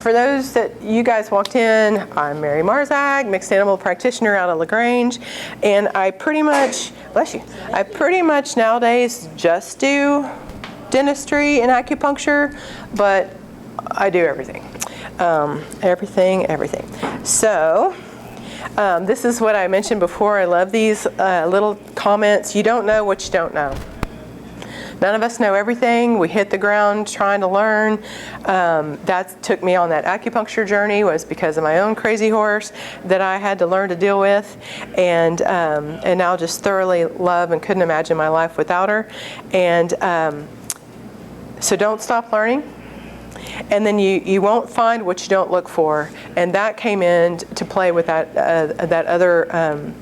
For those that you guys walked in, I'm Mary Marzag, mixed animal practitioner out of LaGrange, and I pretty much, bless you, I pretty much nowadays just do dentistry and acupuncture, but I do everything. Everything. So, this is what I mentioned before. I love these little comments. You don't know what you don't know. None of us know everything. We hit the ground trying to learn. That took me on that acupuncture journey, was because of my own crazy horse that I had to learn to deal with, and now just thoroughly love and couldn't imagine my life without her. And so don't stop learning. And then you won't find what you don't look for. And that came in to play with that other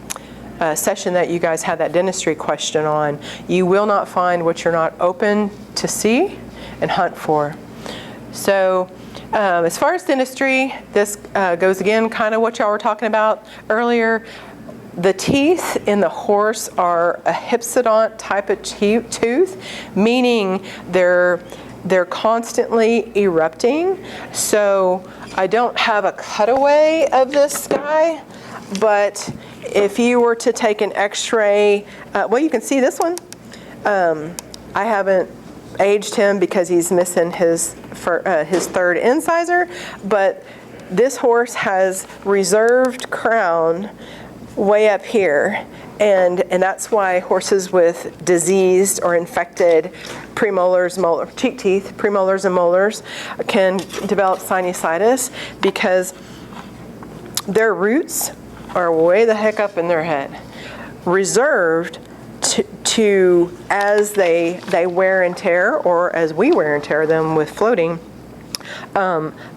session that you guys had that dentistry question on. You will not find what you're not open to see and hunt for. So as far as dentistry, this goes again kind of what y'all were talking about earlier. The teeth in the horse are a hypsodont type of tooth, meaning they're constantly erupting. So I don't have a cutaway of this guy, but if you were to take an x-ray, well, you can see this one. I haven't aged him because he's missing his third incisor, but this horse has reserved crown way up here, and that's why horses with diseased or infected premolars, cheek teeth, premolars and molars can develop sinusitis, because their roots are way the heck up in their head, reserved to as they wear and tear, or as we wear and tear them with floating,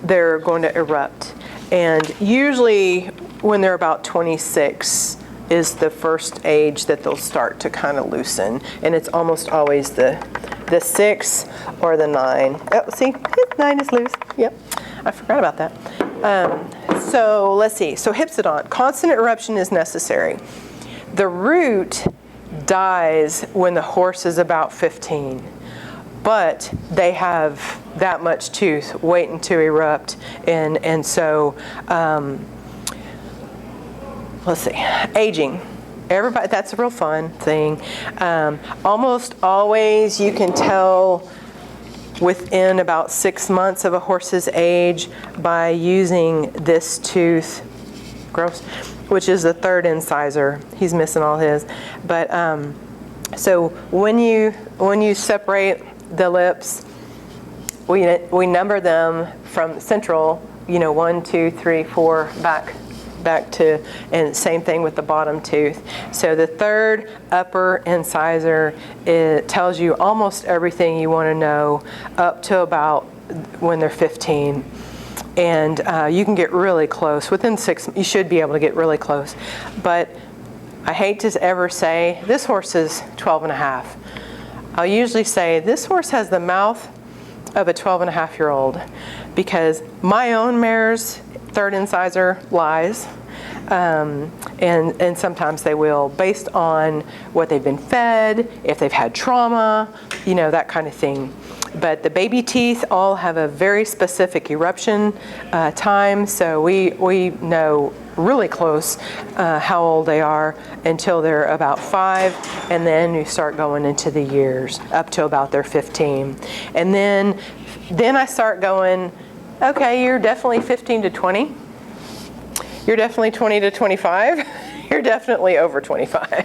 they're going to erupt. And usually when they're about 26 is the first age that they'll start to kind of loosen, and it's almost always the 6 or the 9. Oh, see, 9 is loose. Yep, I forgot about that. So let's see. So hypsodont, constant eruption is necessary. The root dies when the horse is about 15, but they have that much tooth waiting to erupt, and so let's see. Aging. Everybody, that's a real fun thing. Almost always you can tell within about 6 months of a horse's age by using this tooth, gross, which is the third incisor. He's missing all his. But so when you separate the lips, we number them from central, 1, 2, 3, 4, back to, and same thing with the bottom tooth. So the third upper incisor, it tells you almost everything you want to know up to about when they're 15. And you can get really close. Within 6, you should be able to get really close. But I hate to ever say, this horse is 12 and a half. I'll usually say, this horse has the mouth of a 12 and a half year old, because my own mare's third incisor lies, and sometimes they will, based on what they've been fed, if they've had trauma, that kind of thing. But the baby teeth all have a very specific eruption time, so we know really close how old they are until they're about 5, and then you start going into the years up to about they're 15. And then I start going, okay, you're definitely 15 to 20. You're definitely 20 to 25. You're definitely over 25.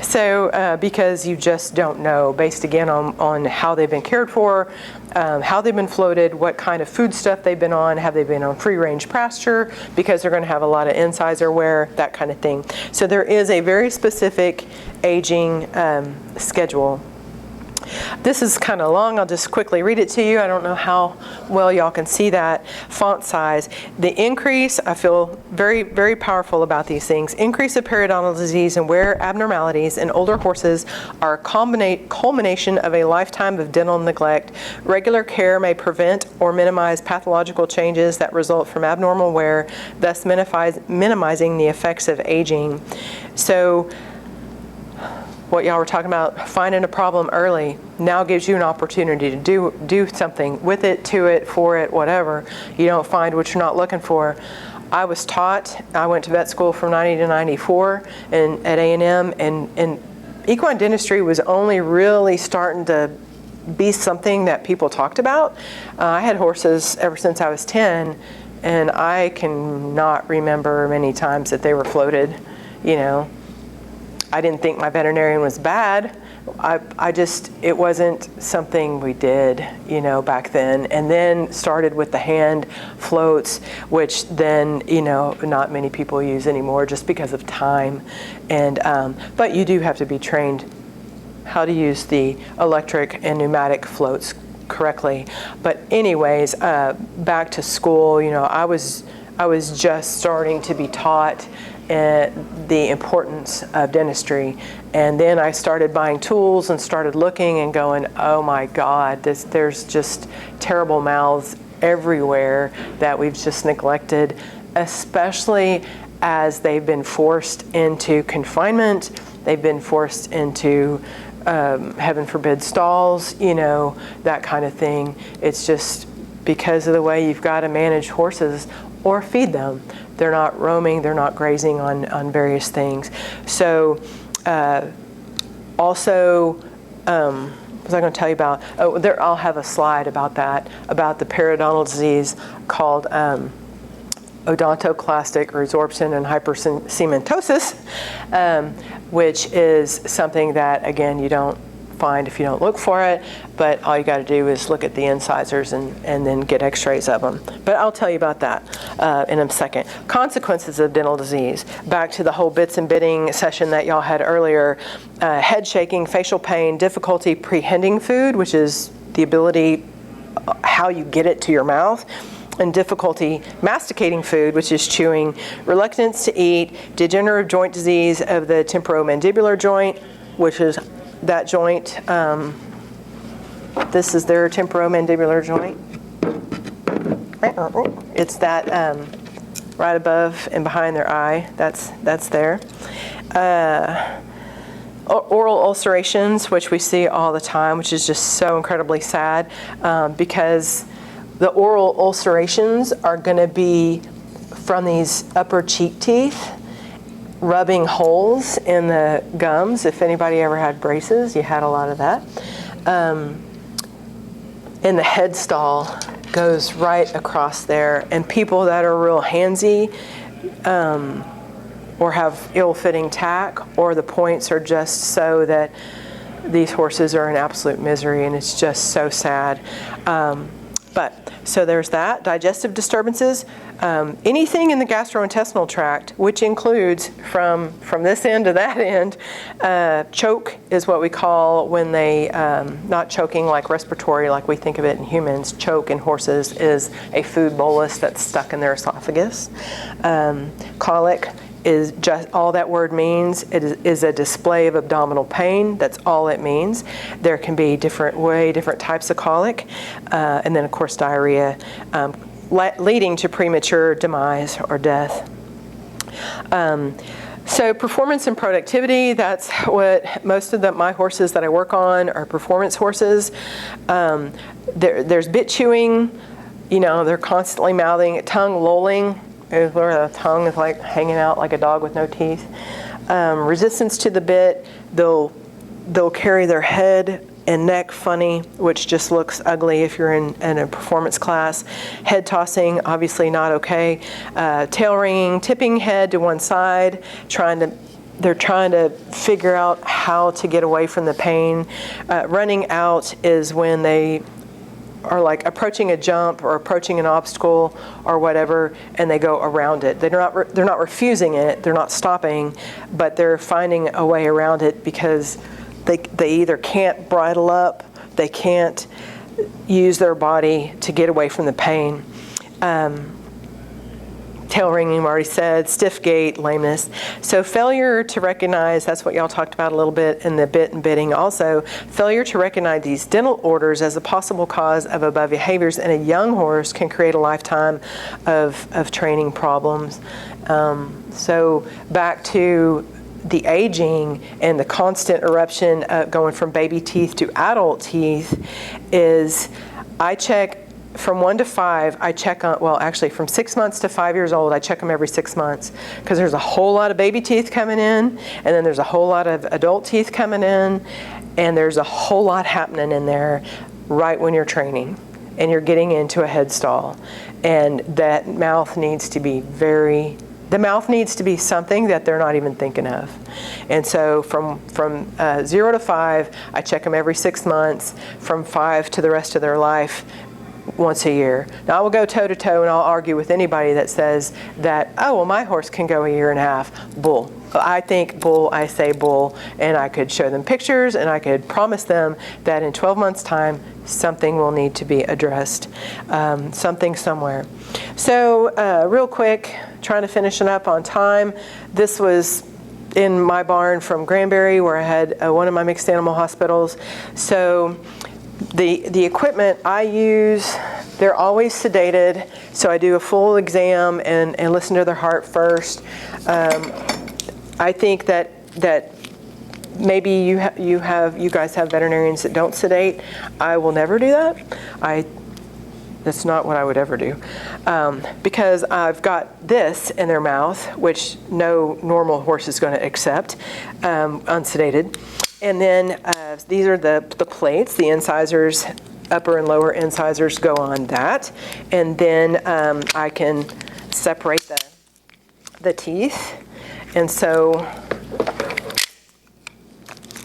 So because you just don't know, based again on how they've been cared for, how they've been floated, what kind of food stuff they've been on, have they been on free range pasture, because they're going to have a lot of incisor wear, that kind of thing. So there is a very specific aging schedule. This is kind of long. I'll just quickly read it to you. I don't know how well y'all can see that font size. The increase, I feel very, very powerful about these things. Increase of periodontal disease and wear abnormalities in older horses are a culmination of a lifetime of dental neglect. Regular care may prevent or minimize pathological changes that result from abnormal wear, thus minimizing the effects of aging. So what y'all were talking about, finding a problem early now gives you an opportunity to do something with it, to it, for it, whatever. You don't find what you're not looking for. I was taught, I went to vet school from 90 to 94 at A&M, and equine dentistry was only really starting to be something that people talked about. I had horses ever since I was 10, and I cannot remember many times that they were floated. You know, I didn't think my veterinarian was bad. It wasn't something we did, you know, back then. And then started with the hand floats, which then, you know, not many people use anymore just because of time. And but you do have to be trained how to use the electric and pneumatic floats correctly. But anyways, back to school, you know, I was just starting to be taught the importance of dentistry, and then I started buying tools and started looking and going, oh my God, there's just terrible mouths everywhere that we've just neglected, especially as they've been forced into confinement, they've been forced into heaven forbid stalls, you know, that kind of thing. It's just because of the way you've got to manage horses or feed them. They're not roaming, they're not grazing on various things. So also, what was I going to tell you about? Oh, I'll have a slide about that, about the periodontal disease called odontoclastic resorption and hypercementosis, which is something that, again, you don't find if you don't look for it, but all you got to do is look at the incisors and then get x-rays of them. But I'll tell you about that in a second. Consequences of dental disease. Back to the whole bits and bitting session that y'all had earlier. Head shaking, facial pain, difficulty prehending food, which is the ability, how you get it to your mouth, and difficulty masticating food, which is chewing, reluctance to eat, degenerative joint disease of the temporomandibular joint, which is that joint. This is their temporomandibular joint. It's that right above and behind their eye. That's there. Oral ulcerations, which we see all the time, which is just so incredibly sad, because the oral ulcerations are going to be from these upper cheek teeth rubbing holes in the gums. If anybody ever had braces, you had a lot of that. And the head stall goes right across there. And people that are real handsy or have ill-fitting tack, or the points are just so that these horses are in absolute misery, and it's just so sad. So there's that. Digestive disturbances. Anything in the gastrointestinal tract, which includes from this end to that end, choke is what we call when they, not choking like respiratory like we think of it in humans. Choke in horses is a food bolus that's stuck in their esophagus. Colic is just all that word means. It is a display of abdominal pain. That's all it means. There can be different types of colic, and then of course diarrhea, leading to premature demise or death. So performance and productivity, that's what most of my horses that I work on are performance horses. There's bit chewing, you know, they're constantly mouthing, tongue lolling, is where the tongue is like hanging out like a dog with no teeth. Resistance to the bit, they'll carry their head and neck funny, which just looks ugly if you're in a performance class. Head tossing, obviously not okay. Tail ringing, tipping head to one side, they're trying to figure out how to get away from the pain. Running out is when they are like approaching a jump or approaching an obstacle or whatever, and they go around it. They're not refusing it, they're not stopping, but they're finding a way around it because they either can't bridle up, they can't use their body to get away from the pain. Tail ringing, I've already said, stiff gait, lameness. So failure to recognize, that's what y'all talked about a little bit in the bit and bitting also, failure to recognize these dental orders as a possible cause of above behaviors in a young horse can create a lifetime of training problems. So back to the aging and the constant eruption going from baby teeth to adult teeth is I check from 1 to 5, I check on, well, actually from 6 months to 5 years old, I check them every 6 months because there's a whole lot of baby teeth coming in, and then there's a whole lot of adult teeth coming in, and there's a whole lot happening in there right when you're training and you're getting into a head stall. And that mouth needs to be the mouth needs to be something that they're not even thinking of. And so from 0 to 5, I check them every 6 months, from 5 to the rest of their life, once a year. Now I will go toe to toe and I'll argue with anybody that says that, oh, well, my horse can go 1.5 years. Bull. I think bull, I say bull, and I could show them pictures and I could promise them that in 12 months time, something will need to be addressed, something somewhere. So real quick, trying to finish it up on time. This was in my barn from Granbury where I had one of my mixed animal hospitals. So the equipment I use, they're always sedated, so I do a full exam and listen to their heart first. I think that maybe you guys have veterinarians that don't sedate. I will never do that. That's not what I would ever do, because I've got this in their mouth, which no normal horse is going to accept, unsedated. And then these are the plates, the incisors, upper and lower incisors go on that. And then I can separate the teeth. And so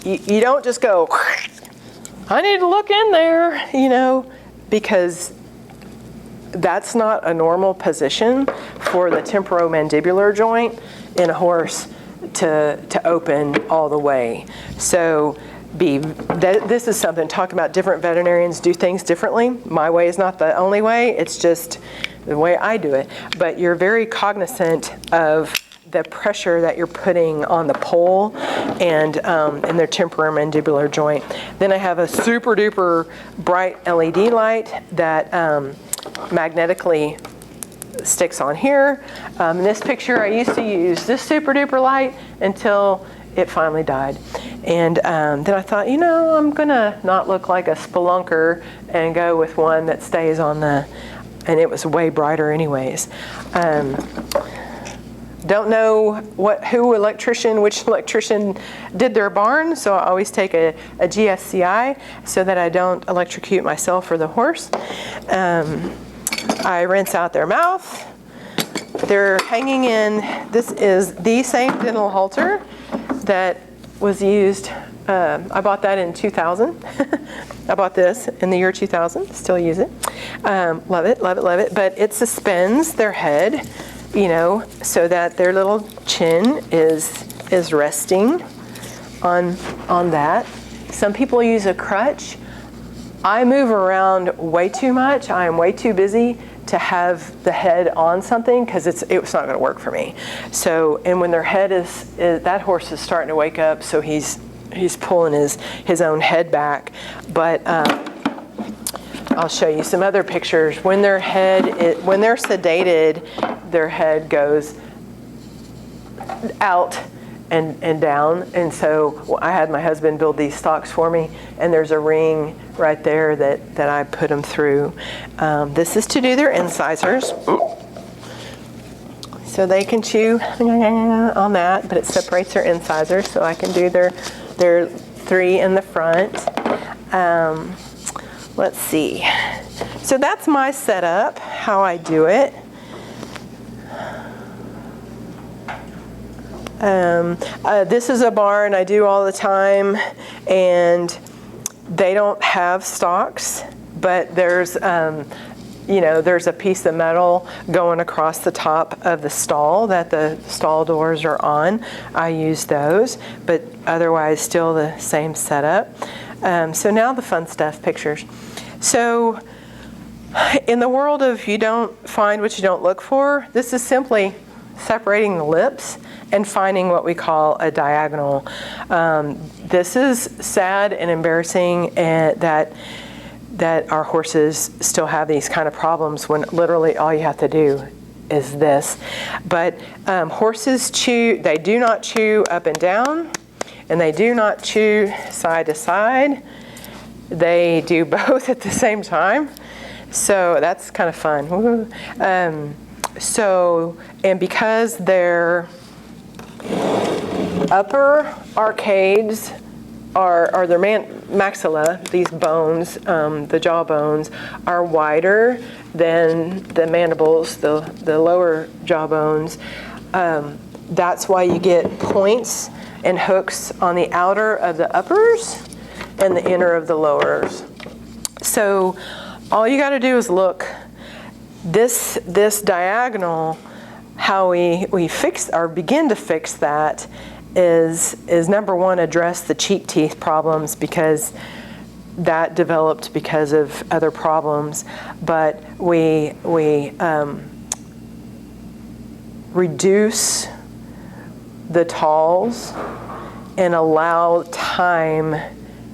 you don't just go, I need to look in there, because that's not a normal position for the temporomandibular joint in a horse to open all the way. So this is something, talk about different veterinarians do things differently. My way is not the only way, it's just the way I do it. But you're very cognizant of the pressure that you're putting on the pole and in their temporomandibular joint. Then I have a super duper bright LED light that magnetically sticks on here. In this picture, I used to use this super duper light until it finally died. And then I thought, I'm gonna not look like a spelunker and go with one that stays on and it was way brighter anyways. Don't know which electrician did their barn, so I always take a GFCI so that I don't electrocute myself or the horse. I rinse out their mouth. They're hanging in, this is the same dental halter that was used, I bought that in 2000. I bought this in the year 2000, still use it. Love it, love it, love it. But it suspends their head, so that their little chin is resting on that. Some people use a crutch. I move around way too much. I am way too busy to have the head on something because it's not going to work for me. So, and when their head is that horse is starting to wake up, so he's pulling his own head back. But I'll show you some other pictures. When they're sedated, their head goes out and down. And so I had my husband build these stocks for me, and there's a ring right there that I put them through. This is to do their incisors. So they can chew on that, but it separates their incisors, so I can do their 3 in the front. Let's see. So that's my setup, how I do it. This is a barn I do all the time, and they don't have stocks, but there's there's a piece of metal going across the top of the stall that the stall doors are on. I use those, but otherwise still the same setup. So now the fun stuff, pictures. So in the world of you don't find what you don't look for, this is simply separating the lips and finding what we call a diagonal. This is sad and embarrassing that our horses still have these kind of problems when literally all you have to do is this. But horses chew, they do not chew up and down, and they do not chew side to side. They do both at the same time. So that's kind of fun. And because their upper arcades are their maxilla, these bones, the jaw bones, are wider than the mandibles, the lower jaw bones. That's why you get points and hooks on the outer of the uppers and the inner of the lowers. So all you got to do is look. This diagonal, how we fix or begin to fix that is number one, address the cheek teeth problems, because that developed because of other problems. But we reduce the talls and allow time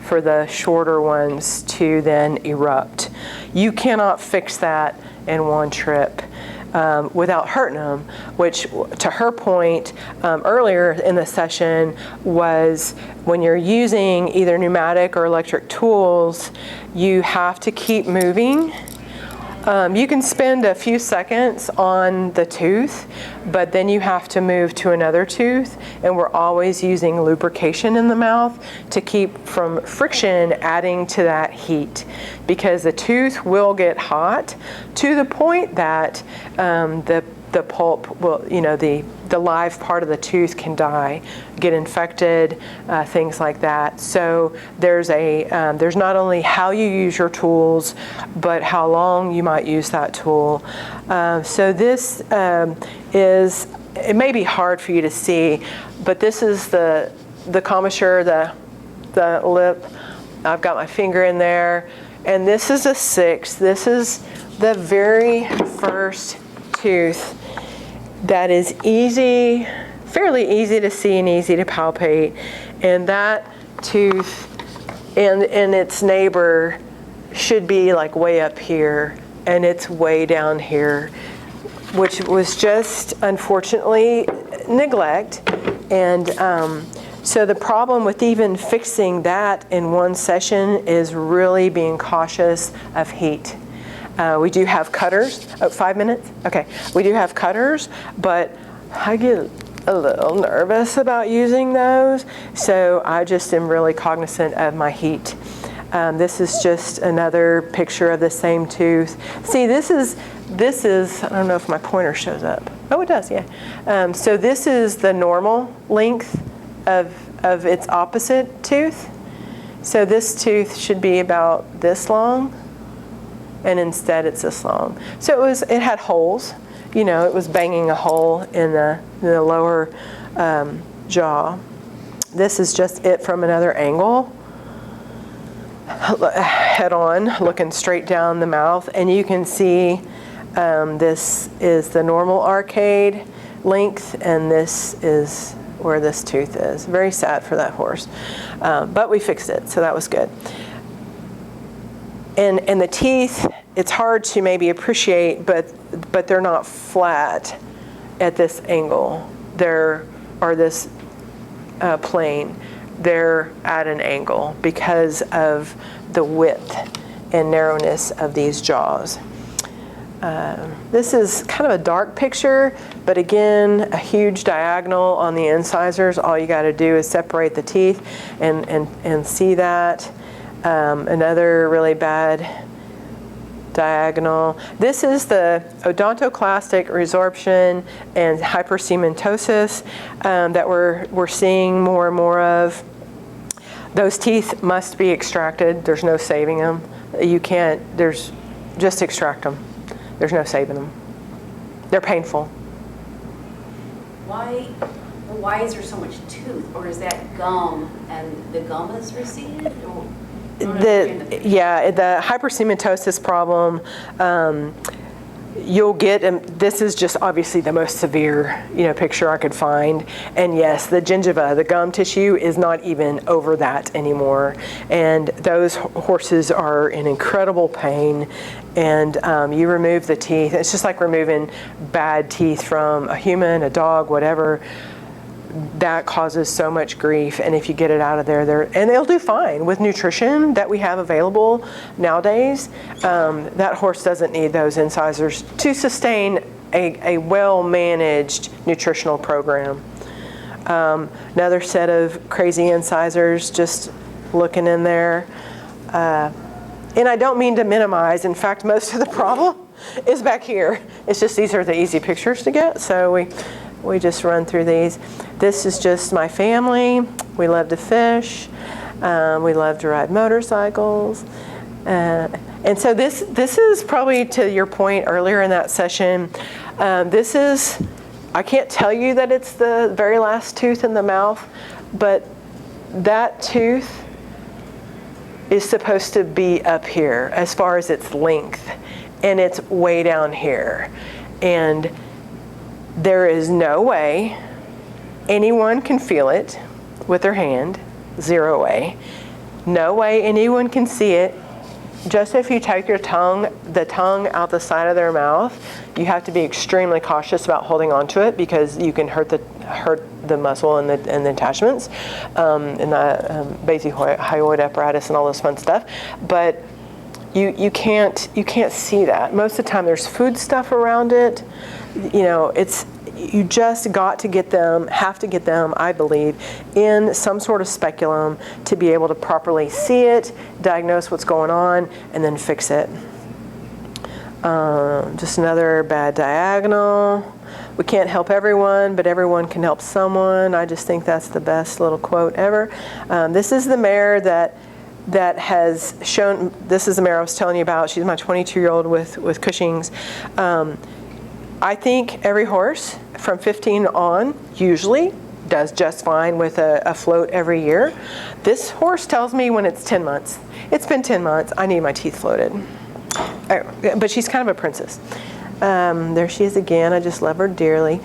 for the shorter ones to then erupt. You cannot fix that in one trip without hurting them, which, to her point earlier in the session, was when you're using either pneumatic or electric tools, you have to keep moving. You can spend a few seconds on the tooth, but then you have to move to another tooth, and we're always using lubrication in the mouth to keep from friction adding to that heat, because the tooth will get hot to the point that the pulp will, the live part of the tooth can die, get infected, things like that. So there's not only how you use your tools, but how long you might use that tool. So this it may be hard for you to see, but this is the commissure, the lip. I've got my finger in there, and this is a 6. This is the very first tooth that is fairly easy to see and easy to palpate. And that tooth and its neighbor should be like way up here, and it's way down here, which was just unfortunately neglect. And so the problem with even fixing that in one session is really being cautious of heat. We do have cutters. 5 minutes? Okay. We do have cutters, but I get a little nervous about using those, so I just am really cognizant of my heat. This is just another picture of the same tooth. See, this is, I don't know if my pointer shows up. Oh, it does, yeah. So this is the normal length of its opposite tooth. So this tooth should be about this long, and instead it's this long. So it had holes. It was banging a hole in the lower jaw. This is just it from another angle, head on, looking straight down the mouth, and you can see this is the normal arcade length, and this is where this tooth is. Very sad for that horse, but we fixed it, so that was good. And the teeth, it's hard to maybe appreciate, but they're not flat at this angle. Or this plane. They're at an angle because of the width and narrowness of these jaws. This is kind of a dark picture, but again, a huge diagonal on the incisors. All you got to do is separate the teeth and see that. Another really bad diagonal. This is the odontoclastic resorption and hypercementosis that we're seeing more and more of. Those teeth must be extracted. There's no saving them. You can't, just extract them. There's no saving them. They're painful. Why is there so much tooth? Or is that gum and the gum is receded? The hypercementosis problem you'll get, and this is just obviously the most severe, picture I could find. And yes, the gingiva, the gum tissue, is not even over that anymore. And those horses are in incredible pain. And you remove the teeth. It's just like removing bad teeth from a human, a dog, whatever. That causes so much grief, and if you get it out of there, and they'll do fine with nutrition that we have available nowadays. That horse doesn't need those incisors to sustain a well-managed nutritional program. Another set of crazy incisors, just looking in there. And I don't mean to minimize. In fact, most of the problem is back here. It's just these are the easy pictures to get, so we just run through these. This is just my family. We love to fish. We love to ride motorcycles. And so this is probably to your point earlier in that session. I can't tell you that it's the very last tooth in the mouth, but that tooth is supposed to be up here as far as its length, and it's way down here. And there is no way anyone can feel it with their hand, zero way. No way anyone can see it. Just if you take the tongue out the side of their mouth, you have to be extremely cautious about holding onto it because you can hurt the muscle and the attachments, and the basic-hyoid apparatus and all this fun stuff. But you can't see that. Most of the time there's food stuff around it. You just have to get them, I believe, in some sort of speculum to be able to properly see it, diagnose what's going on, and then fix it. Just another bad diagonal. We can't help everyone, but everyone can help someone. I just think that's the best little quote ever. This is the mare that has shown, this is the mare I was telling you about. She's my 22-year-old with Cushing's. I think every horse from 15 on usually does just fine with a float every year. This horse tells me when it's 10 months. It's been 10 months, I need my teeth floated. But she's kind of a princess. There she is again, I just love her dearly.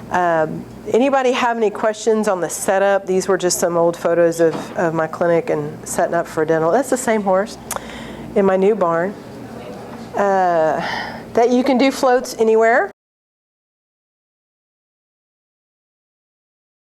Anybody have any questions on the setup? These were just some old photos of my clinic and setting up for dental. That's the same horse in my new barn. That you can do floats anywhere.